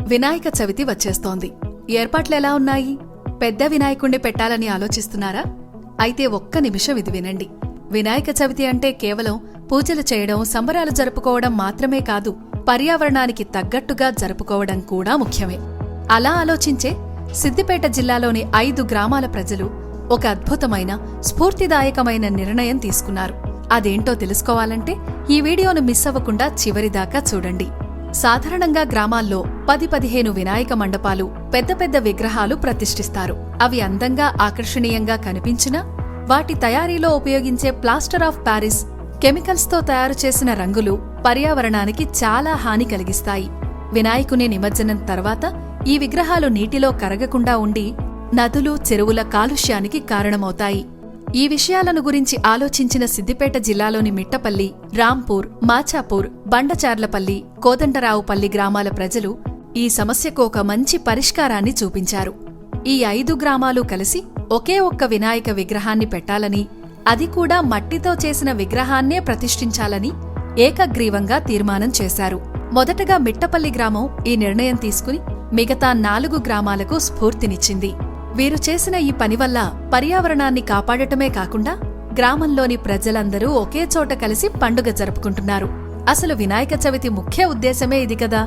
వినాయక చవితి వచ్చేస్తోంది. ఏర్పాట్లెలా ఉన్నాయి? పెద్ద వినాయకుణ్ణి పెట్టాలని ఆలోచిస్తున్నారా? అయితే ఒక్క నిమిషం ఇది వినండి. వినాయక చవితి అంటే కేవలం పూజలు చేయడం, సంబరాలు జరుపుకోవడం మాత్రమే కాదు, పర్యావరణానికి తగ్గట్టుగా జరుపుకోవడం కూడా ముఖ్యమే. అలా ఆలోచించే సిద్దిపేట జిల్లాలోని 5 గ్రామాల ప్రజలు ఒక అద్భుతమైన, స్ఫూర్తిదాయకమైన నిర్ణయం తీసుకున్నారు. అదేంటో తెలుసుకోవాలంటే ఈ వీడియోను మిస్ అవ్వకుండా చివరిదాకా చూడండి. సాధారణంగా గ్రామాల్లో 10-15 వినాయక మండపాలు, పెద్ద పెద్ద విగ్రహాలు ప్రతిష్ఠిస్తారు. అవి అందంగా, ఆకర్షణీయంగా కనిపించినా వాటి తయారీలో ఉపయోగించే ప్లాస్టర్ ఆఫ్ ప్యారిస్, కెమికల్స్తో తయారు చేసిన రంగులు పర్యావరణానికి చాలా హాని కలిగిస్తాయి. వినాయకుని నిమజ్జనం తర్వాత ఈ విగ్రహాలు నీటిలో కరగకుండా ఉండి నదులు, చెరువుల కాలుష్యానికి కారణమవుతాయి. ఈ విషయాలను గురించి ఆలోచించిన సిద్దిపేట జిల్లాలోని మిట్టపల్లి, రాంపూర్, మాచాపూర్, బండచార్లపల్లి, కోదండరావుపల్లి గ్రామాల ప్రజలు ఈ సమస్యకు ఒక మంచి పరిష్కారాన్ని చూపించారు. ఈ 5 గ్రామాలు కలిసి ఒకే ఒక్క వినాయక విగ్రహాన్ని పెట్టాలని, అది కూడా మట్టితో చేసిన విగ్రహాన్నే ప్రతిష్ఠించాలని ఏకగ్రీవంగా తీర్మానం చేశారు. మొదటగా మిట్టపల్లి గ్రామం ఈ నిర్ణయం తీసుకుని మిగతా 4 గ్రామాలకు స్ఫూర్తినిచ్చింది. వీరు చేసిన ఈ పని వల్ల పర్యావరణాన్ని కాపాడటమే కాకుండా గ్రామంలోని ప్రజలందరూ ఒకే చోట కలిసి పండుగ జరుపుకుంటున్నారు. అసలు వినాయక చవితి ముఖ్య ఉద్దేశమే ఇది కదా.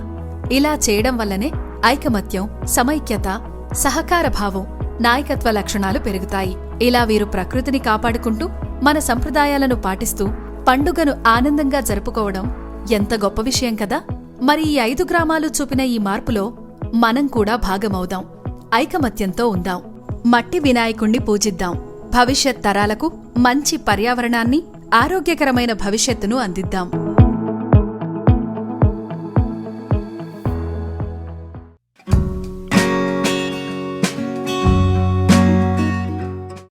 ఇలా చేయడం వల్లనే ఐకమత్యం, సమైక్యత, సహకార భావం, నాయకత్వ లక్షణాలు పెరుగుతాయి. ఇలా వీరు ప్రకృతిని కాపాడుకుంటూ మన సంప్రదాయాలను పాటిస్తూ పండుగను ఆనందంగా జరుపుకోవడం ఎంత గొప్ప విషయం కదా. మరి ఈ 5 గ్రామాలు చూపిన ఈ మార్పులో మనం కూడా భాగమవుదాం. ఐకమత్యంతో ఉందాం. మట్టి వినాయకుణ్ణి పూజిద్దాం. భవిష్యత్ తరాలకు మంచి పర్యావరణాన్ని, ఆరోగ్యకరమైన భవిష్యత్తును అందిద్దాం.